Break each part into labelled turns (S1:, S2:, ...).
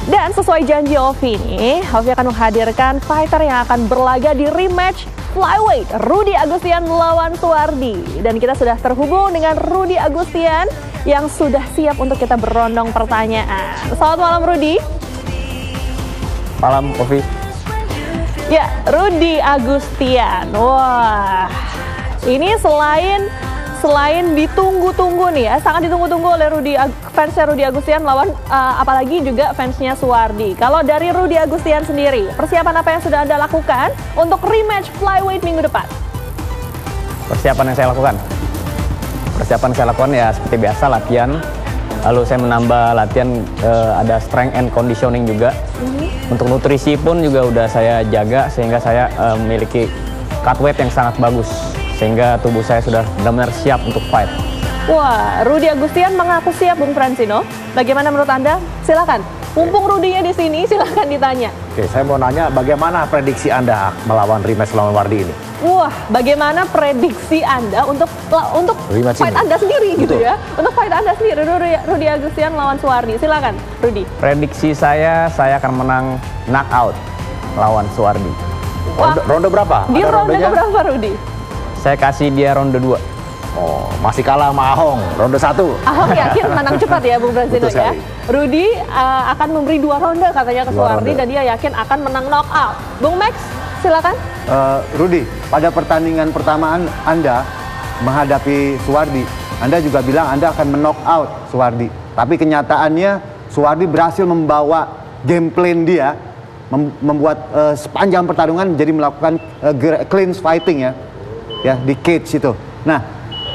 S1: Dan sesuai janji Ovi nih, Ovi akan menghadirkan fighter yang akan berlaga di rematch flyweight Rudy Agustian melawan Suwardi. Dan kita sudah terhubung dengan Rudy Agustian yang sudah siap untuk kita berondong pertanyaan. Selamat malam Rudy.
S2: Malam Ovi.
S1: Ya, Rudy Agustian. Wah, ini selain ditunggu-tunggu nih ya, sangat ditunggu-tunggu oleh fansnya Rudy Agustian lawan apalagi juga fansnya Suwardi. Kalau dari Rudy Agustian sendiri, persiapan apa yang sudah Anda lakukan untuk rematch flyweight minggu depan?
S2: Persiapan yang saya lakukan ya seperti biasa latihan. Lalu saya menambah latihan ada strength and conditioning juga. Untuk nutrisi pun juga udah saya jaga sehingga saya memiliki cut weight yang sangat bagus. Sehingga tubuh saya sudah benar-benar siap untuk fight.
S1: Wah, Rudy Agustian mengaku siap, Bung Fransino. Bagaimana menurut Anda? Silakan. Mumpung Rudy-nya di sini, silakan ditanya.
S3: Oke, saya mau nanya bagaimana prediksi Anda melawan rematch lawan Wardi ini?
S1: Wah, bagaimana prediksi Anda untuk fight Anda sendiri gitu ya? Untuk fight Anda sendiri, Rudy Agustian lawan Suwardi. Silakan, Rudy.
S2: Prediksi saya akan menang knockout lawan Suwardi.
S3: Ronde berapa?
S1: Di ronde berapa, Rudy?
S2: Saya kasih dia ronde 2.
S3: Oh, masih kalah sama Ahong, ronde 1.
S1: Ahong yakin menang cepat ya, Bung Fransino ya. Rudy akan memberi 2 ronde katanya ke Suwardi dan dia yakin akan menang knockout. Bung Max, silakan.
S4: Rudy, pada pertandingan pertama Anda menghadapi Suwardi, Anda juga bilang Anda akan men-knockout Suwardi. Tapi kenyataannya Suwardi berhasil membawa game plan dia, membuat sepanjang pertarungan jadi melakukan clean fighting ya di cage itu. Nah,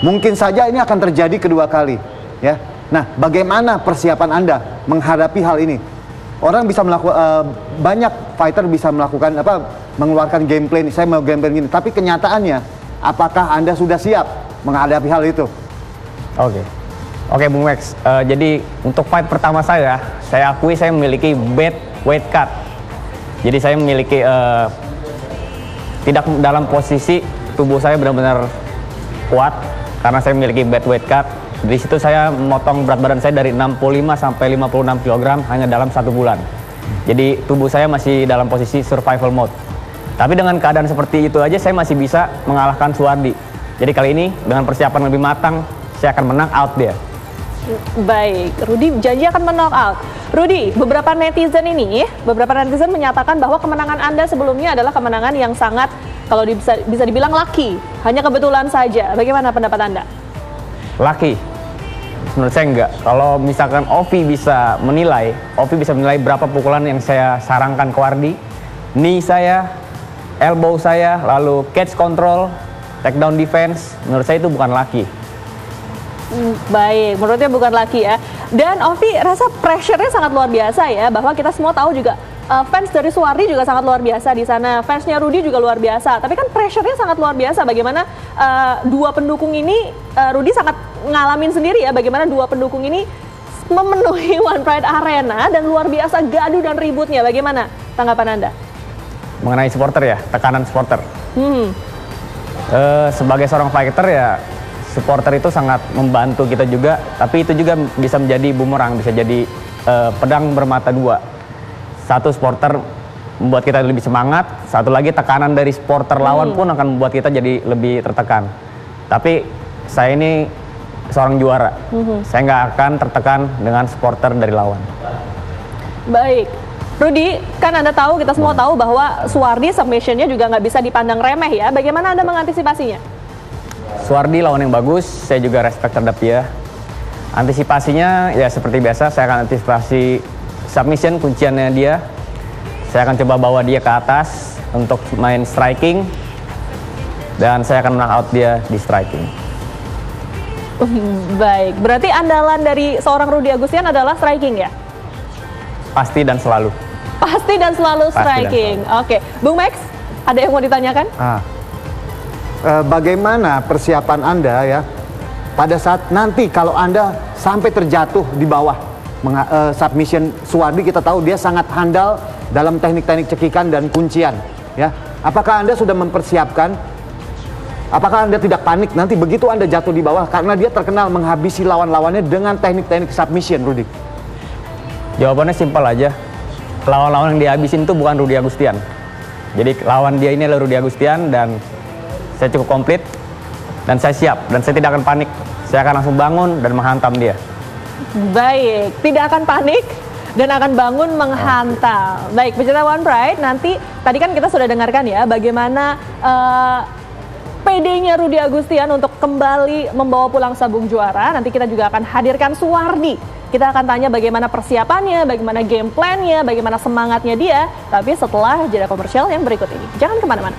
S4: mungkin saja ini akan terjadi kedua kali ya. Nah, bagaimana persiapan Anda menghadapi hal ini? Orang bisa melakukan banyak fighter bisa melakukan mengeluarkan game plan, saya mau game plan gini, tapi kenyataannya apakah Anda sudah siap menghadapi hal itu?
S2: Oke, Bung Max. Jadi untuk fight pertama saya akui saya memiliki bad weight cut. Jadi saya memiliki tidak dalam posisi tubuh saya benar-benar kuat karena saya memiliki bad weight cut. Di situ saya memotong berat badan saya dari 65 sampai 56 kg hanya dalam 1 bulan. Jadi tubuh saya masih dalam posisi survival mode. Tapi dengan keadaan seperti itu aja saya masih bisa mengalahkan Suwardi. Jadi kali ini dengan persiapan lebih matang saya akan menang out dia.
S1: Baik, Rudy janji akan men-knock out. Rudy, beberapa netizen menyatakan bahwa kemenangan Anda sebelumnya adalah kemenangan yang sangat, kalau bisa dibilang lucky, hanya kebetulan saja. Bagaimana pendapat Anda?
S2: Lucky? Menurut saya enggak. Kalau misalkan Ovi bisa menilai berapa pukulan yang saya sarangkan ke Wardi, knee saya, elbow saya, lalu cage control, takedown defense, menurut saya itu bukan lucky.
S1: Baik, menurutnya bukan laki ya. Dan Ovi rasa pressure-nya sangat luar biasa ya, bahwa kita semua tahu juga fans dari Suwardi juga sangat luar biasa di sana, fansnya Rudy juga luar biasa. Tapi kan pressure-nya sangat luar biasa. Bagaimana dua pendukung ini, Rudy sangat ngalamin sendiri ya, bagaimana dua pendukung ini memenuhi One Pride Arena dan luar biasa gaduh dan ributnya. Bagaimana tanggapan Anda?
S2: Mengenai supporter ya, tekanan supporter. Sebagai seorang fighter ya, supporter itu sangat membantu kita juga, tapi itu juga bisa menjadi bumerang, bisa jadi pedang bermata dua. Satu, supporter membuat kita lebih semangat, satu lagi tekanan dari supporter lawan pun akan membuat kita jadi lebih tertekan. Tapi saya ini seorang juara, saya nggak akan tertekan dengan supporter dari lawan.
S1: Baik, Rudy, kan Anda tahu, kita semua tahu bahwa Suwardi submission-nya juga nggak bisa dipandang remeh ya. Bagaimana Anda mengantisipasinya?
S2: Suwardi lawan yang bagus, saya juga respect terhadap dia. Antisipasinya ya seperti biasa, saya akan antisipasi submission, kunciannya dia. Saya akan coba bawa dia ke atas untuk main striking, dan saya akan knock out dia di striking.
S1: Baik, berarti andalan dari seorang Rudy Agustian adalah striking ya?
S2: Pasti dan selalu.
S1: Pasti dan selalu striking. Oke, Bung Max, ada yang mau ditanyakan?
S4: Bagaimana persiapan Anda ya pada saat nanti kalau Anda sampai terjatuh di bawah submission Suwardi? Kita tahu dia sangat handal dalam teknik-teknik cekikan dan kuncian ya. Apakah Anda sudah mempersiapkan? Apakah Anda tidak panik nanti begitu Anda jatuh di bawah, karena dia terkenal menghabisi lawan-lawannya dengan teknik-teknik submission, Rudy?
S2: Jawabannya simpel aja. lawan-lawan yang dihabisin tuh bukan Rudi Agustian. Jadi lawan dia ini adalah Rudi Agustian dan saya cukup komplit dan saya siap dan saya tidak akan panik. Saya akan langsung bangun dan menghantam dia.
S1: Baik, tidak akan panik dan akan bangun menghantam. Baik, pecinta One Pride, nanti tadi kan kita sudah dengarkan ya bagaimana PD-nya Rudi Agustian untuk kembali membawa pulang sabuk juara. Nanti kita juga akan hadirkan Suwardi. Kita akan tanya bagaimana persiapannya, bagaimana game plan-nya, bagaimana semangatnya dia. Tapi setelah jeda komersial yang berikut ini. Jangan kemana-mana.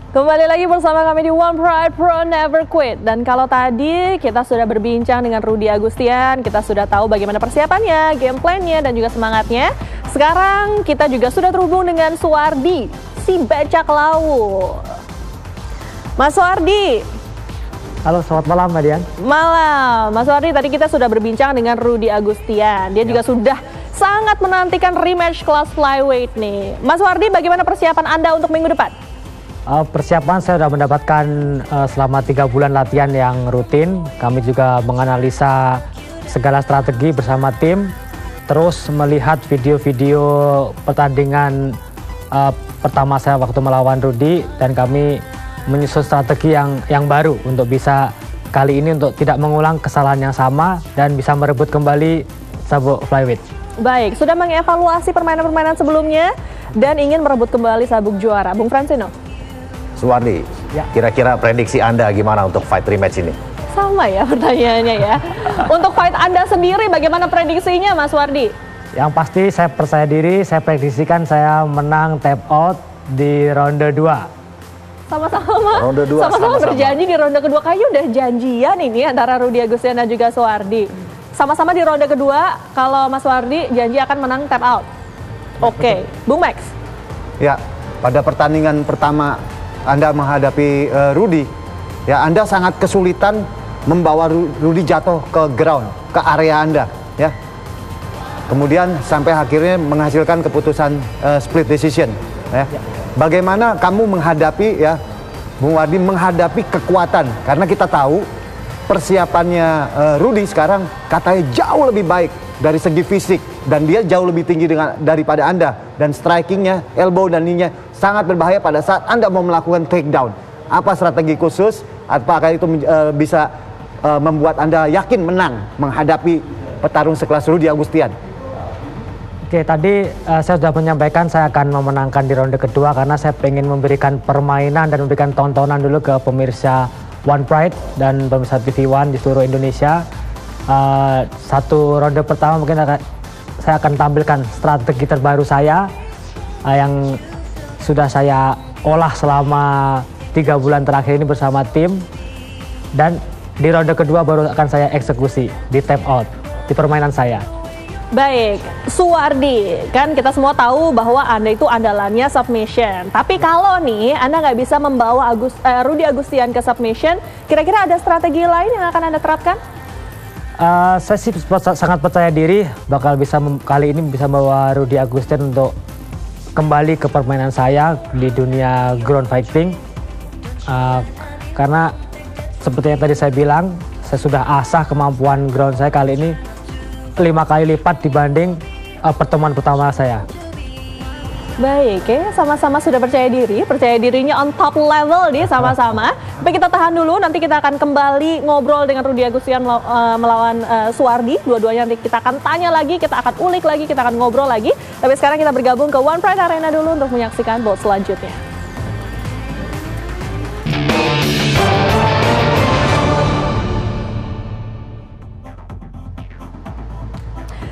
S1: Kembali lagi bersama kami di One Pride Pro Never Quit. Dan kalau tadi kita sudah berbincang dengan Rudi Agustian, kita sudah tahu bagaimana persiapannya, game plan-nya, dan juga semangatnya. Sekarang kita juga sudah terhubung dengan Suwardi, si becak lawu. Mas Suwardi.
S5: Halo, selamat malam Mbak Dian.
S1: Malam. Mas Suwardi, tadi kita sudah berbincang dengan Rudi Agustian. Dia juga sudah sangat menantikan rematch kelas flyweight nih. Mas Suwardi, bagaimana persiapan Anda untuk minggu depan?
S5: Persiapan saya sudah mendapatkan selama 3 bulan latihan yang rutin. Kami juga menganalisa segala strategi bersama tim. Terus melihat video-video pertandingan pertama saya waktu melawan Rudi. Dan kami menyusun strategi yang baru untuk bisa kali ini untuk tidak mengulang kesalahan yang sama. Dan bisa merebut kembali sabuk flyweight.
S1: Baik, sudah mengevaluasi permainan-permainan sebelumnya. Dan ingin merebut kembali sabuk juara. Bung Francino.
S3: Suwardi,
S5: Ya.
S3: kira-kira prediksi Anda gimana untuk fight rematch ini?
S1: Sama ya pertanyaannya ya. Untuk fight Anda sendiri bagaimana prediksinya Mas Suwardi?
S5: Yang pasti saya percaya diri, saya prediksikan saya menang tap out di ronde 2.
S1: Sama-sama.
S3: Ronde dua,
S1: Sama-sama
S3: sama-sama.
S1: berjanji di ronde kedua. Kayaknya udah janjian ini antara Rudi Agustian dan juga Suwardi. Sama-sama di ronde kedua, kalau Mas Suwardi janji akan menang tap out. Oke, Bung Max.
S4: Ya, pada pertandingan pertama Anda menghadapi Rudi, ya Anda sangat kesulitan membawa Rudi jatuh ke ground, ke area Anda, ya. Kemudian sampai akhirnya menghasilkan keputusan split decision, ya. Bagaimana kamu menghadapi, ya, Bung Wardi menghadapi kekuatan? Karena kita tahu persiapannya Rudi sekarang katanya jauh lebih baik dari segi fisik dan dia jauh lebih tinggi daripada Anda dan strikingnya, elbow dan knee-nya sangat berbahaya pada saat Anda mau melakukan takedown. Apa strategi khusus? Apakah itu bisa membuat Anda yakin menang menghadapi petarung sekelas Rudi Agustian?
S5: Oke, tadi saya sudah menyampaikan saya akan memenangkan di ronde kedua karena saya ingin memberikan permainan dan memberikan tontonan dulu ke pemirsa One Pride dan pemirsa TV One di seluruh Indonesia. Satu ronde pertama mungkin saya akan tampilkan strategi terbaru saya yang sudah saya olah selama 3 bulan terakhir ini bersama tim. Dan di ronde kedua baru akan saya eksekusi di tap out, di permainan saya.
S1: Baik, Suwardi, kan kita semua tahu bahwa Anda itu andalannya submission. Tapi kalau nih Anda nggak bisa membawa Rudi Agustian ke submission, kira-kira ada strategi lain yang akan Anda terapkan?
S5: Saya sih sangat percaya diri bakal bisa kali ini bisa membawa Rudi Agustian untuk kembali ke permainan saya di dunia ground fighting. Karena seperti yang tadi saya bilang, saya sudah asah kemampuan ground saya kali ini 5 kali lipat dibanding pertemuan pertama saya.
S1: Baik, ya, sama-sama sudah percaya diri, percaya dirinya on top level nih sama-sama. Tapi kita tahan dulu, nanti kita akan kembali ngobrol dengan Rudi Agustian melawan Suwardi. Dua-duanya nanti kita akan tanya lagi, kita akan ulik lagi, kita akan ngobrol lagi. Tapi sekarang kita bergabung ke One Pride Arena dulu untuk menyaksikan bout selanjutnya.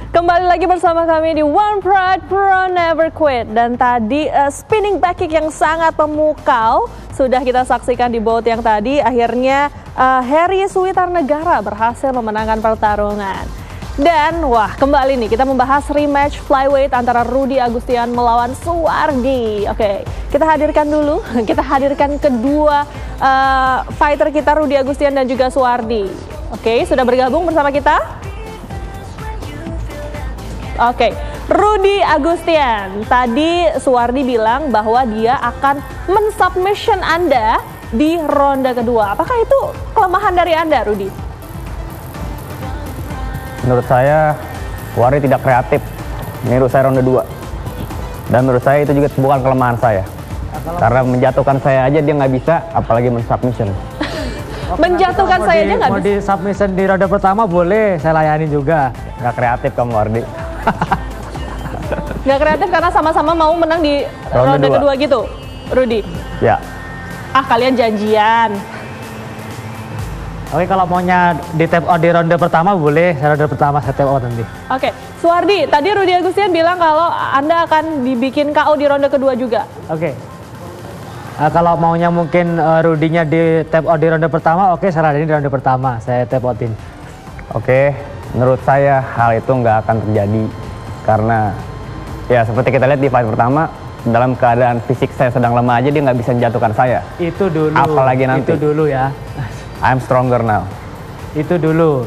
S1: Kembali lagi bersama kami di One Pride Pro Never Quit. Dan tadi spinning back kick yang sangat memukau sudah kita saksikan di bout yang tadi. Akhirnya Heri Suwitarnegara berhasil memenangkan pertarungan. Dan wah, kembali nih kita membahas rematch flyweight antara Rudi Agustian melawan Suwardi. Oke, kita hadirkan dulu, kita hadirkan kedua fighter kita, Rudi Agustian dan juga Suwardi. Oke, sudah bergabung bersama kita? Oke, Rudy Agustian, tadi Suwardi bilang bahwa dia akan mensubmission Anda di ronde kedua. Apakah itu kelemahan dari Anda, Rudy?
S2: Menurut saya, Suwardi tidak kreatif. Menurut saya ronde 2. Dan menurut saya itu juga bukan kelemahan saya. Karena menjatuhkan saya aja dia nggak bisa, apalagi mensubmission.
S1: Menjatuhkan saya aja nggak
S5: Mau
S1: bisa.
S5: di submission di ronde pertama boleh, saya layani juga.
S2: Nggak kreatif kamu, Wardi.
S1: Nggak kreatif karena sama-sama mau menang di
S2: Ronde
S1: ronde
S2: dua.
S1: kedua gitu, Rudy.
S2: Ya,
S1: Ah, kalian janjian.
S5: Oke, kalau maunya di tap out di ronde pertama boleh, saya ronde pertama saya tap out nanti.
S1: Oke, Suwardi, tadi Rudy Agustian bilang kalau Anda akan dibikin KO di ronde kedua juga.
S5: Oke. Kalau maunya mungkin Rudinya di tap out di ronde pertama, oke saya layani di ronde pertama, saya tap outin.
S2: oke. Menurut saya hal itu nggak akan terjadi. Karena ya seperti kita lihat di fight pertama, dalam keadaan fisik saya sedang lemah aja dia nggak bisa menjatuhkan saya.
S5: Itu dulu.
S2: Apalagi nanti.
S5: Itu dulu ya.
S2: I'm stronger now.
S5: Itu dulu.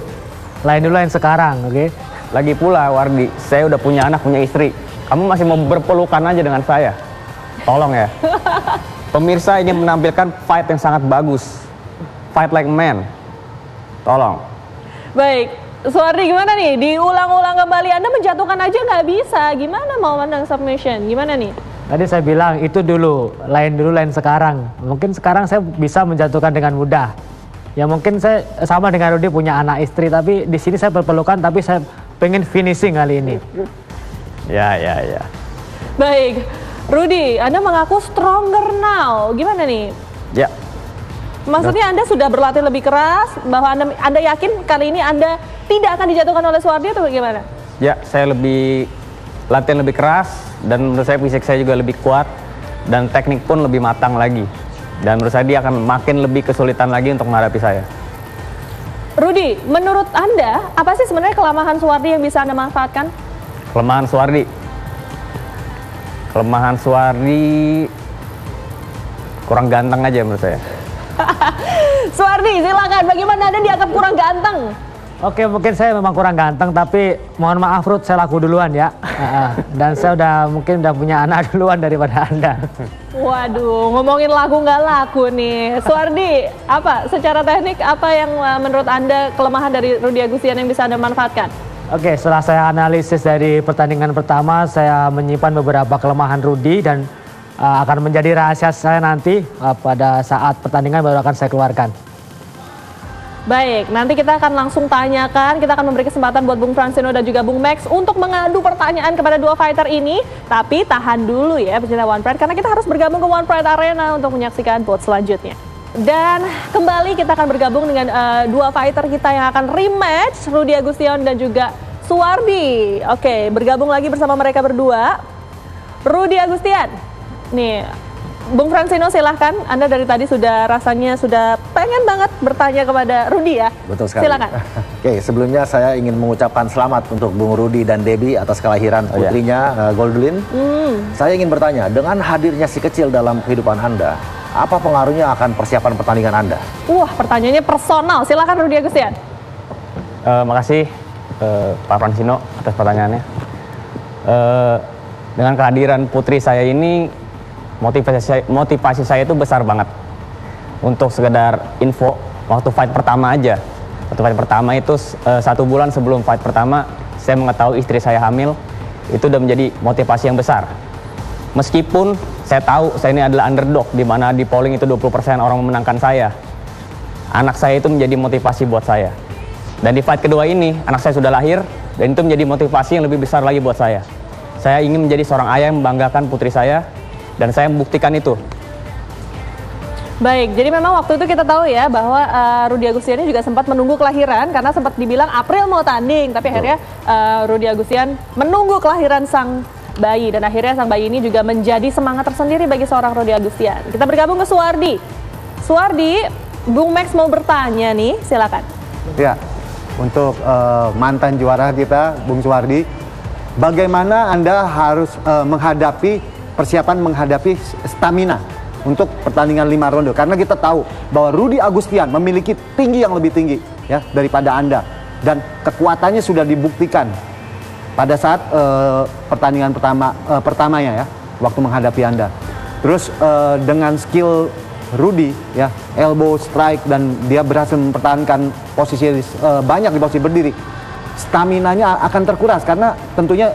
S5: Lain dulu yang sekarang, oke?
S2: Lagi pula Wardi, saya udah punya anak, punya istri. Kamu masih mau berpelukan aja dengan saya? Tolong ya. Pemirsa ingin menampilkan fight yang sangat bagus. Fight like man. Tolong.
S1: Baik, Suwardi gimana nih? Diulang-ulang kembali, Anda menjatuhkan aja nggak bisa. Gimana mau menang submission? Gimana nih?
S5: Tadi saya bilang itu dulu, lain sekarang. Mungkin sekarang saya bisa menjatuhkan dengan mudah. Ya mungkin saya sama dengan Rudy punya anak istri, tapi di sini saya berpelukan, tapi saya pengen finishing kali ini.
S2: Ya.
S1: Baik, Rudy, Anda mengaku stronger now. Gimana nih?
S2: Ya,
S1: Maksudnya Anda sudah berlatih lebih keras, bahwa Anda yakin kali ini Anda tidak akan dijatuhkan oleh Suwardi atau bagaimana?
S2: ya, saya latihan lebih keras dan menurut saya fisik saya juga lebih kuat dan teknik pun lebih matang lagi. Dan menurut saya dia akan makin lebih kesulitan lagi untuk menghadapi saya.
S1: Rudy, menurut Anda, apa sih sebenarnya kelemahan Suwardi yang bisa Anda manfaatkan?
S2: Kelemahan Suwardi. Kelemahan Suwardi kurang ganteng aja menurut saya.
S1: Suwardi, silakan. Bagaimana Anda dianggap kurang ganteng?
S5: Oke, mungkin saya memang kurang ganteng, tapi mohon maaf Ruth, saya laku duluan ya. Dan saya mungkin udah punya anak duluan daripada Anda.
S1: Waduh, ngomongin laku nggak laku nih. Suwardi, apa secara teknik apa yang menurut Anda kelemahan dari Rudy Agustian yang bisa Anda manfaatkan?
S5: Oke, setelah saya analisis dari pertandingan pertama, saya menyimpan beberapa kelemahan Rudy dan akan menjadi rahasia saya nanti pada saat pertandingan baru akan saya keluarkan.
S1: Baik, nanti kita akan langsung tanyakan, kita akan memberi kesempatan buat Bung Fransino dan juga Bung Max untuk mengadu pertanyaan kepada dua fighter ini. Tapi tahan dulu ya pecinta One Pride, karena kita harus bergabung ke One Pride Arena untuk menyaksikan bout selanjutnya. Dan kembali kita akan bergabung dengan dua fighter kita yang akan rematch, Rudy Agustian dan juga Suwardi. Oke, bergabung lagi bersama mereka berdua. Rudy Agustian, nih Bung Fransino silahkan, Anda dari tadi rasanya sudah pengen banget bertanya kepada Rudy ya.
S3: Betul sekali.
S1: Silakan.
S3: Oke, sebelumnya saya ingin mengucapkan selamat untuk Bung Rudy dan Debbie atas kelahiran putrinya Goldwyn. Saya ingin bertanya, dengan hadirnya si kecil dalam kehidupan Anda, apa pengaruhnya akan persiapan pertandingan Anda?
S1: Wah, pertanyaannya personal. Silakan Rudy Agustian.
S2: Makasih Pak Fransino atas pertanyaannya. Dengan kehadiran putri saya ini, motivasi saya itu besar banget. Untuk sekedar info, waktu fight pertama aja. Waktu fight pertama itu 1 bulan sebelum fight pertama, saya mengetahui istri saya hamil. Itu udah menjadi motivasi yang besar. Meskipun saya tahu saya ini adalah underdog, di mana di polling itu 20% orang memenangkan saya. Anak saya itu menjadi motivasi buat saya. Dan di fight kedua ini, anak saya sudah lahir, dan itu menjadi motivasi yang lebih besar lagi buat saya. Saya ingin menjadi seorang ayah yang membanggakan putri saya, dan saya membuktikan itu.
S1: Baik, jadi memang waktu itu kita tahu ya bahwa Rudy Agustian ini juga sempat menunggu kelahiran karena sempat dibilang April mau tanding, tapi akhirnya Rudy Agustian menunggu kelahiran sang bayi dan akhirnya sang bayi ini juga menjadi semangat tersendiri bagi seorang Rudy Agustian. Kita bergabung ke Suwardi. Suwardi, Bung Max mau bertanya nih, silakan.
S4: Ya, untuk mantan juara kita, Bung Suwardi, bagaimana Anda harus persiapan menghadapi stamina untuk pertandingan 5 ronde, karena kita tahu bahwa Rudy Agustian memiliki tinggi yang lebih tinggi ya daripada Anda dan kekuatannya sudah dibuktikan pada saat pertandingan pertamanya ya, waktu menghadapi Anda. Terus dengan skill Rudy ya, elbow strike, dan dia berhasil mempertahankan posisi banyak di posisi berdiri. Staminanya akan terkuras karena tentunya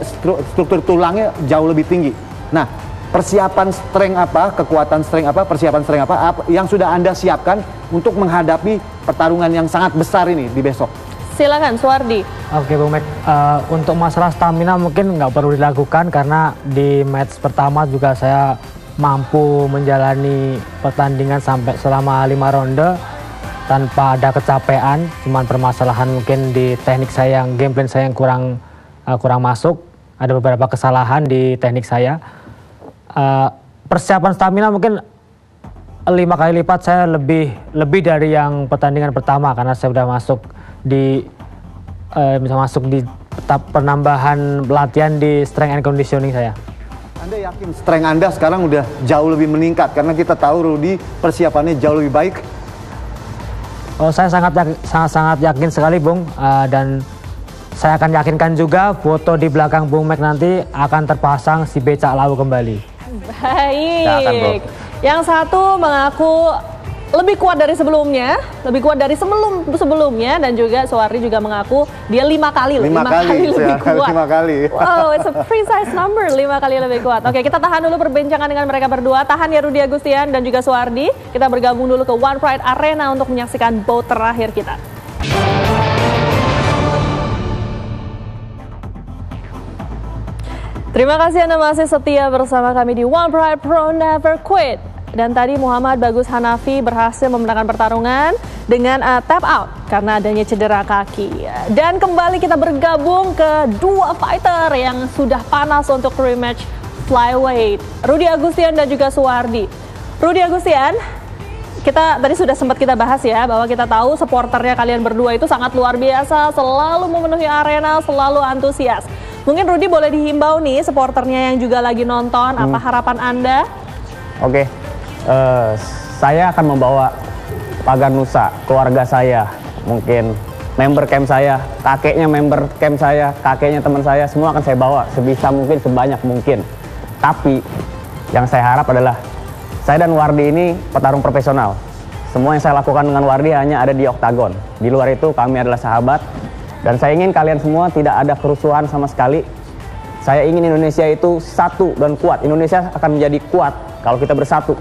S4: struktur tulangnya jauh lebih tinggi. Nah, persiapan strength apa, kekuatan strength apa, persiapan strength apa yang sudah Anda siapkan untuk menghadapi pertarungan yang sangat besar ini di besok?
S1: Silakan Suwardi.
S5: Oke Bung Mac, untuk masalah stamina mungkin nggak perlu dilakukan karena di match pertama juga saya mampu menjalani pertandingan sampai selama 5 ronde tanpa ada kecapean. Cuman permasalahan mungkin di teknik saya, yang game plan saya yang kurang masuk. Ada beberapa kesalahan di teknik saya. Persiapan stamina mungkin 5 kali lipat saya lebih dari yang pertandingan pertama karena saya sudah masuk di penambahan latihan di strength and conditioning saya.
S4: Anda yakin strength Anda sekarang udah jauh lebih meningkat karena kita tahu Rudy persiapannya jauh lebih baik?
S5: Oh, saya sangat yakin sekali Bung, dan saya akan yakinkan juga foto di belakang Bung Mac nanti akan terpasang si becak lau kembali.
S1: Baik. Yang satu mengaku lebih kuat dari sebelumnya, sebelumnya, dan juga Suwardi juga mengaku dia 5 kali lebih kuat.
S4: 5 kali.
S1: Wow, it's a precise number, 5 kali lebih kuat. Oke, kita tahan dulu perbincangan dengan mereka berdua. Tahan ya Rudy Agustian dan juga Suwardi. Kita bergabung dulu ke One Pride Arena untuk menyaksikan bout terakhir kita. Terima kasih Anda masih setia bersama kami di One Pride Pro Never Quit. Dan tadi Muhammad Bagus Hanafi berhasil memenangkan pertarungan dengan tap out karena adanya cedera kaki. Dan kembali kita bergabung ke dua fighter yang sudah panas untuk rematch flyweight, Rudy Agustian dan juga Suwardi. Rudy Agustian, kita tadi sudah sempat kita bahas ya, bahwa kita tahu supporternya kalian berdua itu sangat luar biasa, selalu memenuhi arena, selalu antusias. Mungkin Rudy boleh dihimbau nih supporternya yang juga lagi nonton, apa harapan Anda?
S2: Oke. Saya akan membawa Pagar Nusa, keluarga saya, mungkin member camp saya, kakeknya member camp saya, kakeknya teman saya, semua akan saya bawa sebisa mungkin, sebanyak mungkin. Tapi yang saya harap adalah saya dan Wardi ini petarung profesional. Semua yang saya lakukan dengan Wardi hanya ada di oktagon. Di luar itu kami adalah sahabat, dan saya ingin kalian semua tidak ada kerusuhan sama sekali. Saya ingin Indonesia itu satu dan kuat. Indonesia akan menjadi kuat kalau kita bersatu.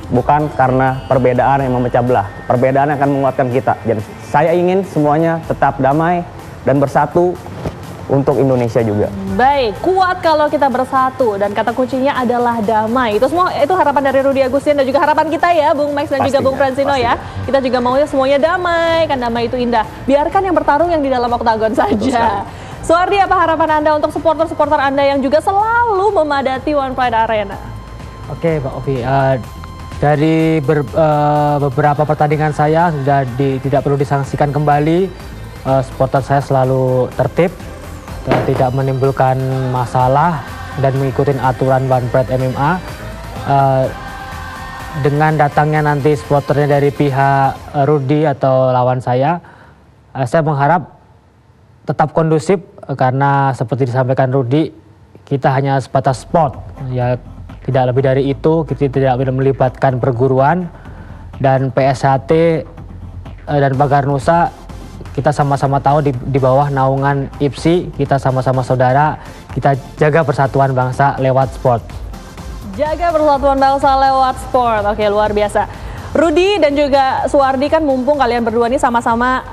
S2: Bukan karena perbedaan yang memecah belah. Perbedaan yang akan menguatkan kita. Dan saya ingin semuanya tetap damai dan bersatu untuk Indonesia juga.
S1: Baik, kuat kalau kita bersatu, dan kata kuncinya adalah damai. Itu semua, itu harapan dari Rudy Agustian dan juga harapan kita ya, Bung Max dan juga Bung Francino ya. Kita juga maunya semuanya damai, kan damai itu indah. Biarkan yang bertarung yang di dalam oktagon saja. Suwardi, apa harapan Anda untuk supporter-supporter Anda yang juga selalu memadati One Pride Arena?
S5: Oke, Pak Ovi. Dari beberapa pertandingan saya sudah tidak perlu disangsikan kembali. Supporter saya selalu tertib, tidak menimbulkan masalah, dan mengikuti aturan One Pride MMA. Dengan datangnya nanti supporternya dari pihak Rudy atau lawan saya mengharap tetap kondusif, karena seperti disampaikan Rudy, kita hanya sebatas sport, ya tidak lebih dari itu. Kita tidak melibatkan perguruan, dan PSHT dan Pagar Nusa kita sama-sama tahu di bawah naungan IPSI, kita sama-sama saudara, kita jaga persatuan bangsa lewat sport.
S1: Jaga persatuan bangsa lewat sport, oke, luar biasa. Rudy dan juga Suwardi, kan mumpung kalian berdua ini sama-sama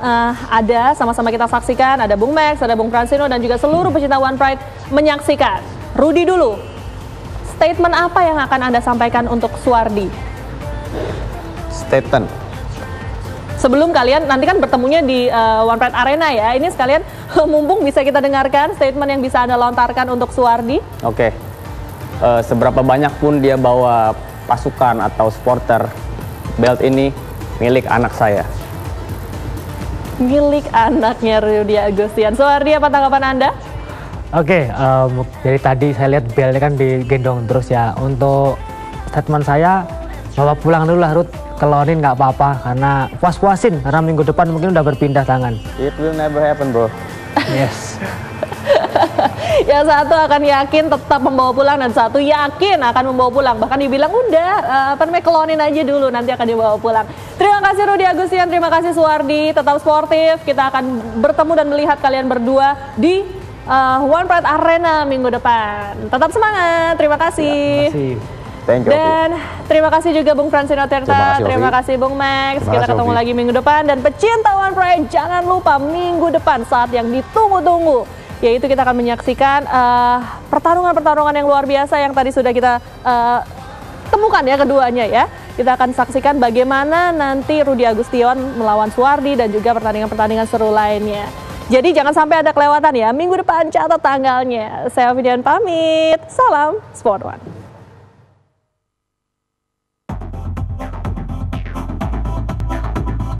S1: ada, sama-sama kita saksikan, ada Bung Max, ada Bung Francino, dan juga seluruh pecinta One Pride menyaksikan. Rudy dulu, statement apa yang akan Anda sampaikan untuk Suwardi?
S2: Statement.
S1: Sebelum kalian nanti kan bertemunya di One Pride Arena ya, ini sekalian mumpung bisa kita dengarkan statement yang bisa Anda lontarkan untuk Suwardi.
S2: Oke. Seberapa banyak pun dia bawa pasukan atau supporter, belt ini milik anak saya.
S1: Milik anaknya Rudy Agustian. Suwardi, apa tanggapan Anda?
S5: Oke, dari tadi saya lihat belnya kan digendong terus ya. Untuk statement saya, bawa pulang dulu lah Ruth, kelonin nggak apa-apa, karena puas-puasin, karena minggu depan mungkin udah berpindah tangan.
S2: It will never happen, bro.
S5: Yes.
S1: Yang satu akan yakin tetap membawa pulang dan satu yakin akan membawa pulang. Bahkan dibilang udah kelonin aja dulu nanti akan dibawa pulang. Terima kasih Rudy Agustian, terima kasih Suwardi, tetap sportif. Kita akan bertemu dan melihat kalian berdua di One Pride Arena minggu depan. Tetap semangat, terima kasih.
S2: Thank you.
S1: Dan terima kasih juga Bung Fransino Terta, terima kasih Bung Max. Kita ketemu lagi minggu depan dan pecinta One Pride jangan lupa minggu depan saat yang ditunggu-tunggu, yaitu kita akan menyaksikan pertarungan-pertarungan yang luar biasa yang tadi sudah kita temukan ya keduanya ya. Kita akan saksikan bagaimana nanti Rudy Agustian melawan Suwardi dan juga pertandingan-pertandingan seru lainnya. Jadi jangan sampai ada kelewatan ya. Minggu depan catat tanggalnya. Saya Vivian pamit. Salam Sport One.